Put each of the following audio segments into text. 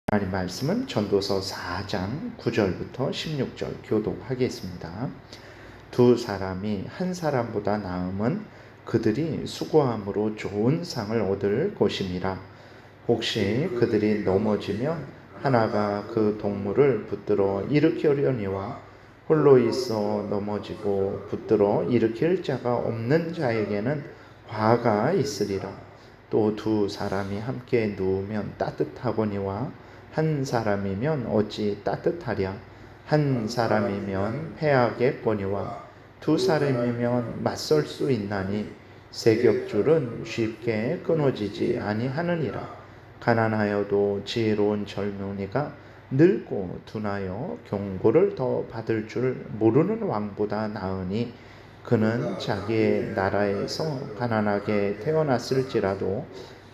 하나님 말씀은 전도서 4장 9절부터 16절 교독하겠습니다. 두 사람이 한 사람보다 나음은 그들이 수고함으로 좋은 상을 얻을 것임이라. 혹시 그들이 넘어지면 하나가 그 동물을 붙들어 일으키려니와 홀로 있어 넘어지고 붙들어 일으킬 자가 없는 자에게는 화가 있으리라. 또 두 사람이 함께 누우면 따뜻하거니와 한 사람이면 어찌 따뜻하랴. 한 사람이면 패하겠거니와 두 사람이면 맞설 수 있나니 세겹줄은 쉽게 끊어지지 아니하느니라. 가난하여도 지혜로운 젊은이가 늙고 둔하여 경고를 더 받을 줄 모르는 왕보다 나으니 그는 자기의 나라에서 가난하게 태어났을지라도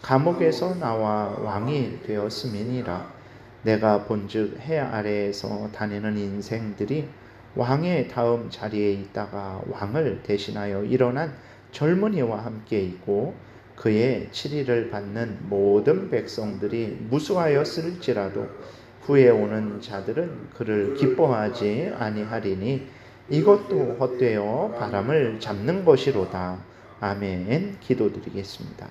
감옥에서 나와 왕이 되었음이니라. 내가 본즉 해 아래에서 다니는 인생들이 왕의 다음 자리에 있다가 왕을 대신하여 일어난 젊은이와 함께 있고 그의 치리를 받는 모든 백성들이 무수하였을지라도 후에 오는 자들은 그를 기뻐하지 아니하리니 이것도 헛되어 바람을 잡는 것이로다. 아멘. 기도드리겠습니다.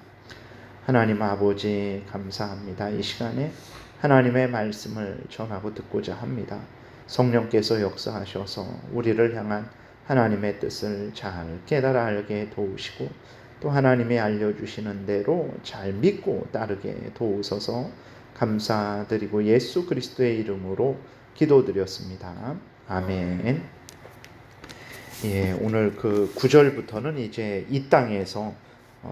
하나님 아버지 감사합니다. 이 시간에 하나님의 말씀을 전하고 듣고자 합니다. 성령께서 역사하셔서 우리를 향한 하나님의 뜻을 잘 깨달아 알게 도우시고 또 하나님이 알려주시는 대로 잘 믿고 따르게 도우소서. 감사드리고 예수 그리스도의 이름으로 기도드렸습니다. 아멘. 오늘 그 9절부터는 이제 이 땅에서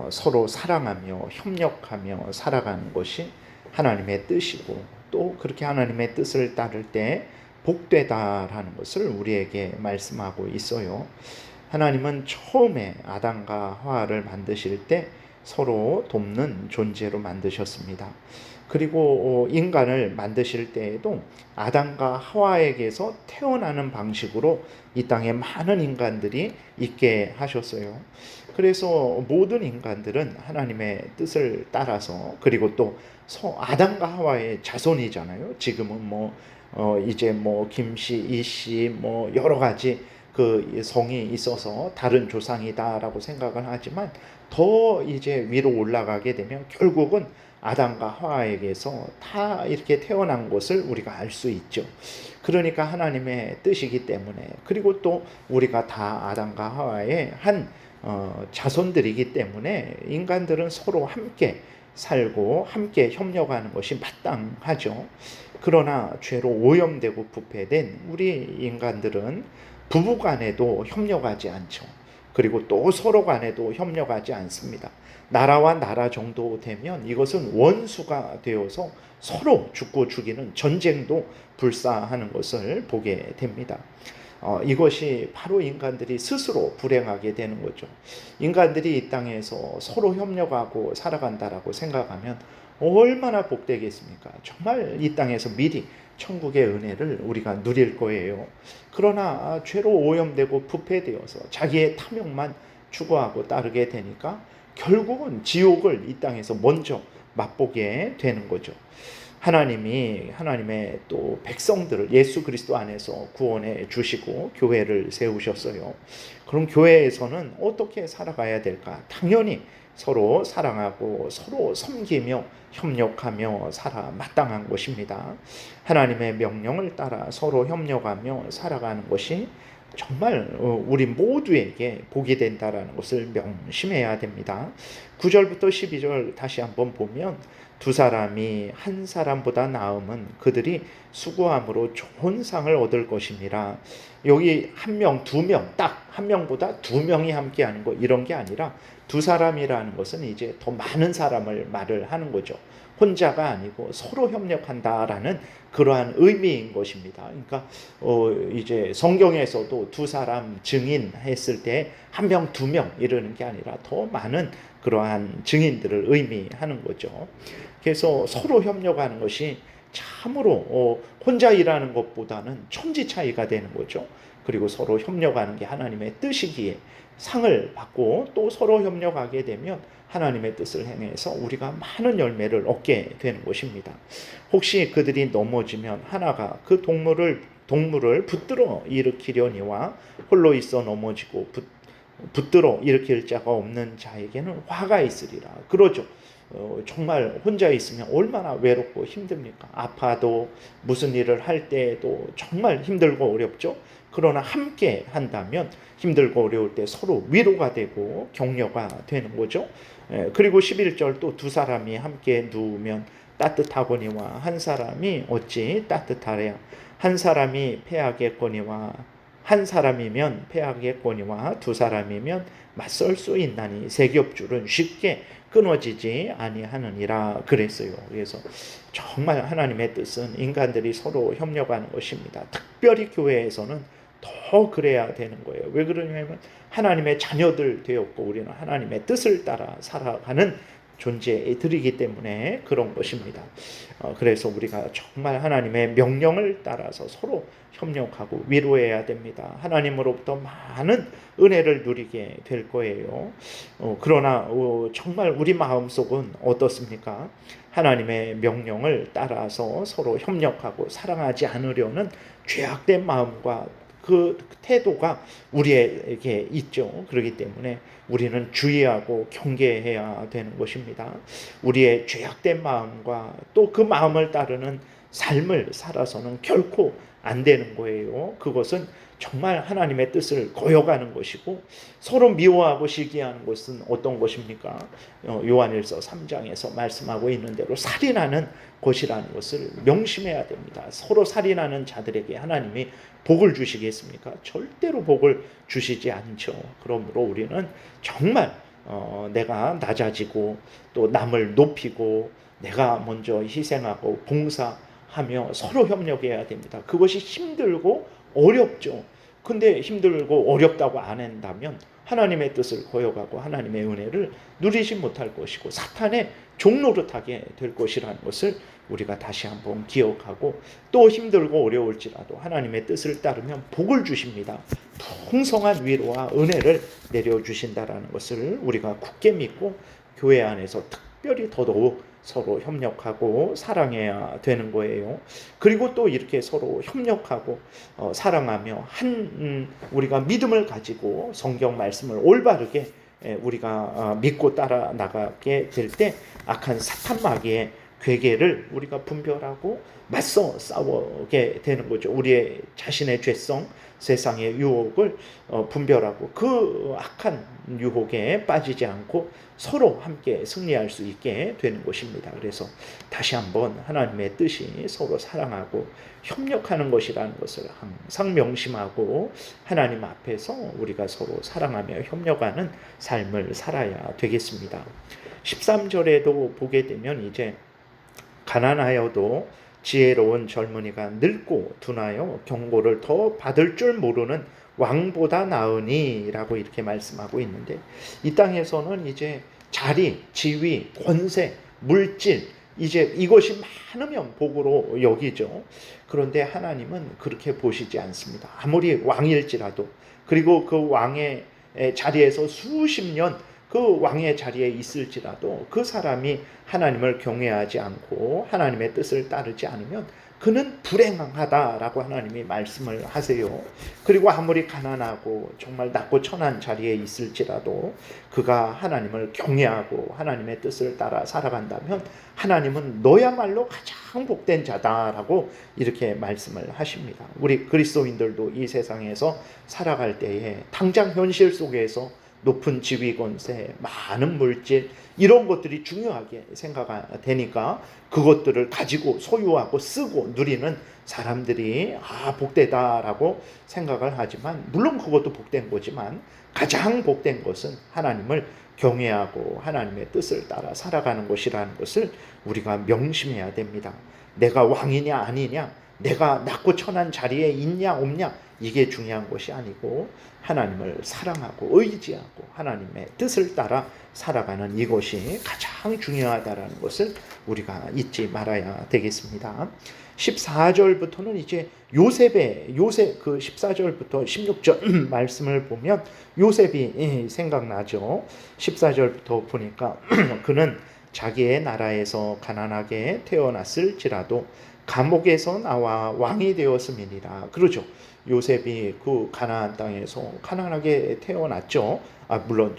서로 사랑하며 협력하며 살아가는 것이 하나님의 뜻이고 또 그렇게 하나님의 뜻을 따를 때 복되다라는 것을 우리에게 말씀하고 있어요. 하나님은 처음에 아담과 하와를 만드실 때 서로 돕는 존재로 만드셨습니다. 그리고 인간을 만드실 때에도 아담과 하와에게서 태어나는 방식으로 이 땅에 많은 인간들이 있게 하셨어요. 그래서 모든 인간들은 하나님의 뜻을 따라서 그리고 또 아담과 하와의 자손이잖아요. 지금은 이제 김씨, 이씨 여러 가지 그 성이 있어서 다른 조상이다라고 생각을 하지만 더 이제 위로 올라가게 되면 결국은 아담과 하와에게서 다 이렇게 태어난 것을 우리가 알 수 있죠. 그러니까 하나님의 뜻이기 때문에 그리고 또 우리가 다 아담과 하와의 한 자손들이기 때문에 인간들은 서로 함께 살고 함께 협력하는 것이 마땅하죠. 그러나 죄로 오염되고 부패된 우리 인간들은 부부간에도 협력하지 않죠. 그리고 또 서로 간에도 협력하지 않습니다. 나라와 나라 정도 되면 이것은 원수가 되어서 서로 죽고 죽이는 전쟁도 불사하는 것을 보게 됩니다. 이것이 바로 인간들이 스스로 불행하게 되는 거죠. 인간들이 이 땅에서 서로 협력하고 살아간다라고 생각하면 얼마나 복되겠습니까? 정말 이 땅에서 미리 천국의 은혜를 우리가 누릴 거예요. 그러나 죄로 오염되고 부패되어서 자기의 탐욕만 추구하고 따르게 되니까 결국은 지옥을 이 땅에서 먼저 맛보게 되는 거죠. 하나님이 하나님의 또 백성들을 예수 그리스도 안에서 구원해 주시고 교회를 세우셨어요. 그럼 교회에서는 어떻게 살아가야 될까? 당연히 서로 사랑하고 서로 섬기며 협력하며 살아 마땅한 것입니다. 하나님의 명령을 따라 서로 협력하며 살아가는 것이 정말 우리 모두에게 복이 된다라는 것을 명심해야 됩니다. 9절부터 12절 다시 한번 보면 두 사람이 한 사람보다 나음은 그들이 수고함으로 좋은 상을 얻을 것임이라. 여기 한 명, 두 명, 딱 한 명보다 두 명이 함께하는 거 이런 게 아니라 두 사람이라는 것은 이제 더 많은 사람을 말을 하는 거죠. 혼자가 아니고 서로 협력한다라는 그러한 의미인 것입니다. 그러니까 이제 성경에서도 두 사람 증인했을 때 한 명, 두 명 이러는 게 아니라 더 많은 그러한 증인들을 의미하는 거죠. 그래서 서로 협력하는 것이 참으로 혼자 일하는 것보다는 천지 차이가 되는 거죠. 그리고 서로 협력하는 게 하나님의 뜻이기에 상을 받고 또 서로 협력하게 되면 하나님의 뜻을 행해서 우리가 많은 열매를 얻게 되는 것입니다. 혹시 그들이 넘어지면 하나가 그 동물을 붙들어 일으키려니와 홀로 있어 넘어지고 붙들어 일으킬 자가 없는 자에게는 화가 있으리라. 그러죠. 정말 혼자 있으면 얼마나 외롭고 힘듭니까? 아파도 무슨 일을 할 때에도 정말 힘들고 어렵죠. 그러나 함께 한다면 힘들고 어려울 때 서로 위로가 되고 격려가 되는 거죠. 그리고 11절 또 두 사람이 함께 누우면 따뜻하거니와 한 사람이 어찌 따뜻하랴. 한 사람이 패하겠거니와 한 사람이면 패하겠거니와 두 사람이면 맞설 수 있나니 세 겹줄은 쉽게 끊어지지 아니하느니라 그랬어요. 그래서 정말 하나님의 뜻은 인간들이 서로 협력하는 것입니다. 특별히 교회에서는 더 그래야 되는 거예요. 왜 그러냐면 하나님의 자녀들 되었고 우리는 하나님의 뜻을 따라 살아가는 존재들이기 때문에 그런 것입니다. 그래서 우리가 정말 하나님의 명령을 따라서 서로 협력하고 위로해야 됩니다. 하나님으로부터 많은 은혜를 누리게 될 거예요. 그러나 정말 우리 마음속은 어떻습니까? 하나님의 명령을 따라서 서로 협력하고 사랑하지 않으려는 죄악된 마음과 그 태도가 우리에게 있죠. 그렇기 때문에 우리는 주의하고 경계해야 되는 것입니다. 우리의 죄악된 마음과 또 그 마음을 따르는 삶을 살아서는 결코 안 되는 거예요. 그것은 정말 하나님의 뜻을 거역하는 것이고 서로 미워하고 시기하는 것은 어떤 것입니까? 요한일서 3장에서 말씀하고 있는 대로 살인하는 것이라는 것을 명심해야 됩니다. 서로 살인하는 자들에게 하나님이 복을 주시겠습니까? 절대로 복을 주시지 않죠. 그러므로 우리는 정말 내가 낮아지고 또 남을 높이고 내가 먼저 희생하고 봉사하며 서로 협력해야 됩니다. 그것이 힘들고 어렵죠. 근데 힘들고 어렵다고 안 한다면 하나님의 뜻을 거역하고 하나님의 은혜를 누리지 못할 것이고 사탄의 종노릇하게 될 것이라는 것을 우리가 다시 한번 기억하고 또 힘들고 어려울지라도 하나님의 뜻을 따르면 복을 주십니다. 풍성한 위로와 은혜를 내려주신다라는 것을 우리가 굳게 믿고 교회 안에서 특별히 더더욱 서로 협력하고 사랑해야 되는 거예요. 그리고 또 이렇게 서로 협력하고 사랑하며 우리가 믿음을 가지고 성경 말씀을 올바르게 우리가 믿고 따라 나가게 될 때 악한 사탄 마귀의 괴계를 우리가 분별하고 맞서 싸우게 되는 거죠. 우리의 자신의 죄성, 세상의 유혹을 분별하고 그 악한 유혹에 빠지지 않고 서로 함께 승리할 수 있게 되는 것입니다. 그래서 다시 한번 하나님의 뜻이 서로 사랑하고 협력하는 것이라는 것을 항상 명심하고 하나님 앞에서 우리가 서로 사랑하며 협력하는 삶을 살아야 되겠습니다. 13절에도 보게 되면 이제 가난하여도 지혜로운 젊은이가 늙고 둔하여 경고를 더 받을 줄 모르는 왕보다 나으니 라고 이렇게 말씀하고 있는데 이 땅에서는 이제 자리, 지위, 권세, 물질 이제 이것이 많으면 복으로 여기죠. 그런데 하나님은 그렇게 보시지 않습니다. 아무리 왕일지라도 그리고 그 왕의 자리에서 수십 년 그 왕의 자리에 있을지라도 그 사람이 하나님을 경외하지 않고 하나님의 뜻을 따르지 않으면 그는 불행하다라고 하나님이 말씀을 하세요. 그리고 아무리 가난하고 정말 낮고 천한 자리에 있을지라도 그가 하나님을 경외하고 하나님의 뜻을 따라 살아간다면 하나님은 너야말로 가장 복된 자다라고 이렇게 말씀을 하십니다. 우리 그리스도인들도 이 세상에서 살아갈 때에 당장 현실 속에서 높은 지위 권세, 많은 물질 이런 것들이 중요하게 생각되니까 그것들을 가지고 소유하고 쓰고 누리는 사람들이 복되다라고 생각을 하지만 물론 그것도 복된 거지만 가장 복된 것은 하나님을 경외하고 하나님의 뜻을 따라 살아가는 것이라는 것을 우리가 명심해야 됩니다. 내가 왕이냐 아니냐 내가 낮고 천한 자리에 있냐 없냐 이게 중요한 것이 아니고 하나님을 사랑하고 의지하고 하나님의 뜻을 따라 살아가는 이것이 가장 중요하다라는 것을 우리가 잊지 말아야 되겠습니다. 14절부터는 이제 요셉 그 14절부터 16절 말씀을 보면 요셉이 생각나죠. 14절부터 보니까 그는 자기의 나라에서 가난하게 태어났을지라도 감옥에서 나와 왕이 되었음이니라. 그러죠. 요셉이 그 가나안 땅에서 가난하게 태어났죠. 물론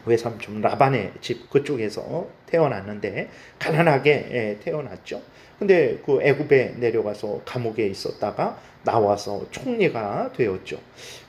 외삼촌 라반의 집 그쪽에서 태어났는데 가난하게 태어났죠. 근데 그 애굽에 내려가서 감옥에 있었다가 나와서 총리가 되었죠.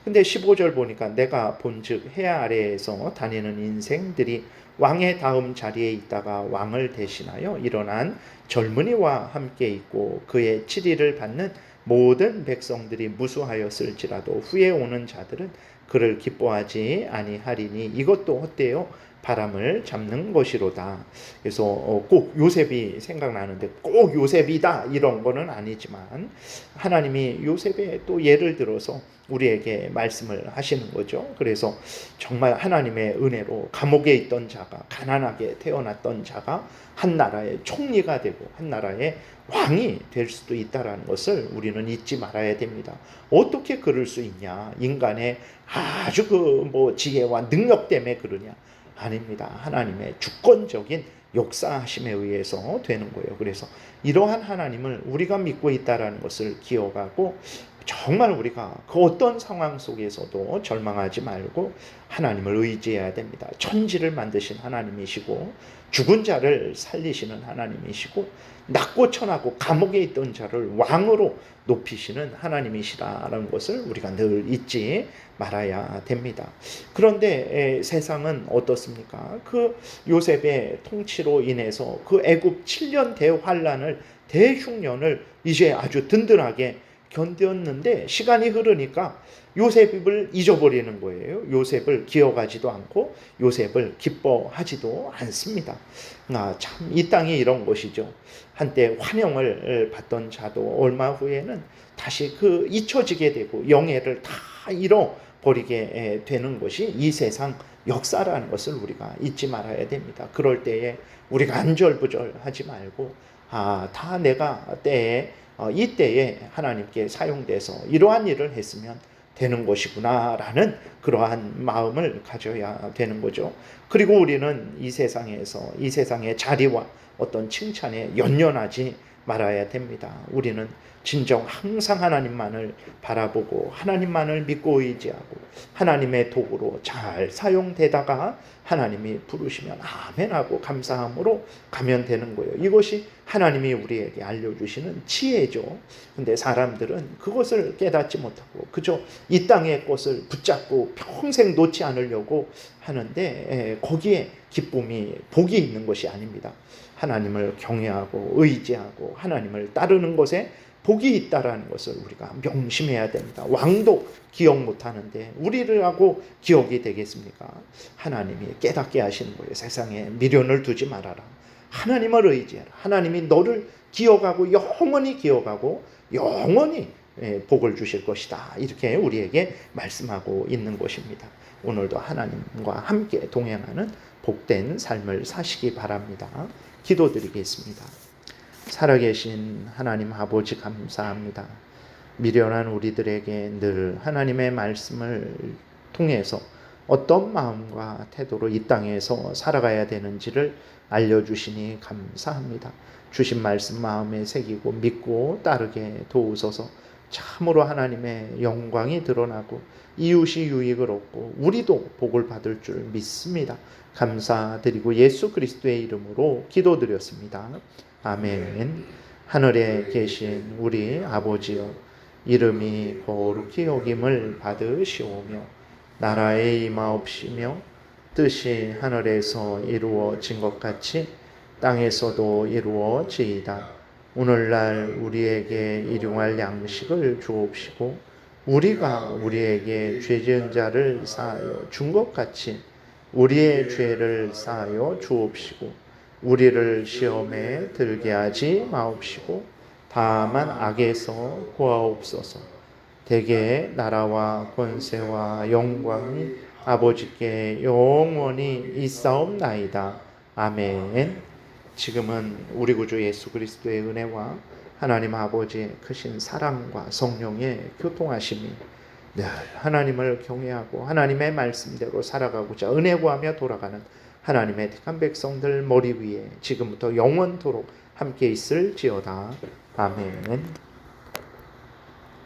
근데 15절 보니까 내가 본즉 해 아래에서 다니는 인생들이 왕의 다음 자리에 있다가 왕을 대신하여 일어난 젊은이와 함께 있고 그의 치리를 받는 모든 백성들이 무수하였을지라도 후에 오는 자들은 그를 기뻐하지 아니하리니 이것도 헛되어 바람을 잡는 것이로다. 그래서 꼭 요셉이 생각나는데 꼭 요셉이다 이런 거는 아니지만 하나님이 요셉의 또 예를 들어서 우리에게 말씀을 하시는 거죠. 그래서 정말 하나님의 은혜로 감옥에 있던 자가 가난하게 태어났던 자가 한 나라의 총리가 되고 한 나라의 왕이 될 수도 있다라는 것을 우리는 잊지 말아야 됩니다. 어떻게 그럴 수 있냐? 인간의 아주 지혜와 능력 때문에 그러냐? 아닙니다. 하나님의 주권적인 역사하심에 의해서 되는 거예요. 그래서 이러한 하나님을 우리가 믿고 있다라는 것을 기억하고 정말 우리가 그 어떤 상황 속에서도 절망하지 말고 하나님을 의지해야 됩니다. 천지를 만드신 하나님이시고 죽은 자를 살리시는 하나님이시고 낮고 천하고 감옥에 있던 자를 왕으로 높이시는 하나님이시라는 것을 우리가 늘 잊지 말아야 됩니다. 그런데 세상은 어떻습니까? 그 요셉의 통치로 인해서 그 애굽 7년 대환란을 대흉년을 이제 아주 든든하게 견뎠는데 시간이 흐르니까 요셉을 잊어버리는 거예요. 요셉을 기억하지도 않고 요셉을 기뻐하지도 않습니다. 참 이 땅이 이런 것이죠. 한때 환영을 받던 자도 얼마 후에는 다시 그 잊혀지게 되고 영예를 다 잃어버리게 되는 것이 이 세상 역사라는 것을 우리가 잊지 말아야 됩니다. 그럴 때에 우리가 안절부절하지 말고 다 내가 이 때에 하나님께 사용돼서 이러한 일을 했으면 되는 것이구나 라는 그러한 마음을 가져야 되는 거죠. 그리고 우리는 이 세상에서 이 세상의 자리와 어떤 칭찬에 연연하지 말아야 됩니다. 우리는 진정 항상 하나님만을 바라보고 하나님만을 믿고 의지하고 하나님의 도구로 잘 사용되다가 하나님이 부르시면 아멘하고 감사함으로 가면 되는 거예요. 이것이 하나님이 우리에게 알려주시는 지혜죠. 근데 사람들은 그것을 깨닫지 못하고 그저 이 땅의 것을 붙잡고 평생 놓지 않으려고 하는데 거기에 기쁨이 복이 있는 것이 아닙니다. 하나님을 경외하고 의지하고 하나님을 따르는 것에 복이 있다라는 것을 우리가 명심해야 됩니다. 왕도 기억 못하는데 우리를 하고 기억이 되겠습니까? 하나님이 깨닫게 하시는 거예요. 세상에 미련을 두지 말아라. 하나님을 의지해라. 하나님이 너를 기억하고 영원히 기억하고 영원히 복을 주실 것이다. 이렇게 우리에게 말씀하고 있는 것입니다. 오늘도 하나님과 함께 동행하는 복된 삶을 사시기 바랍니다. 기도드리겠습니다. 살아계신 하나님 아버지 감사합니다. 미련한 우리들에게 늘 하나님의 말씀을 통해서 어떤 마음과 태도로 이 땅에서 살아가야 되는지를 알려주시니 감사합니다. 주신 말씀 마음에 새기고 믿고 따르게 도우소서. 참으로 하나님의 영광이 드러나고 이웃이 유익을 얻고 우리도 복을 받을 줄 믿습니다. 감사드리고 예수 그리스도의 이름으로 기도드렸습니다. 아멘. 하늘에 계신 우리 아버지여, 이름이 거룩히 여김을 받으시오며 나라의 임하옵시며 뜻이 하늘에서 이루어진 것 같이 땅에서도 이루어지이다. 오늘날 우리에게 일용할 양식을 주옵시고 우리가 우리에게 죄 지은 자를 사하여 준 것 같이 우리의 죄를 사하여 주옵시고 우리를 시험에 들게 하지 마옵시고 다만 악에서 구하옵소서. 대개 나라와 권세와 영광이 아버지께 영원히 있사옵나이다. 아멘. 지금은 우리 구주 예수 그리스도의 은혜와 하나님 아버지의 크신 사랑과 성령의 교통하심이 늘 하나님을 경외하고 하나님의 말씀대로 살아가고자 은혜 구하며 돌아가는 하나님의 택한 백성들 머리 위에 지금부터 영원토록 함께 있을지어다. 아멘.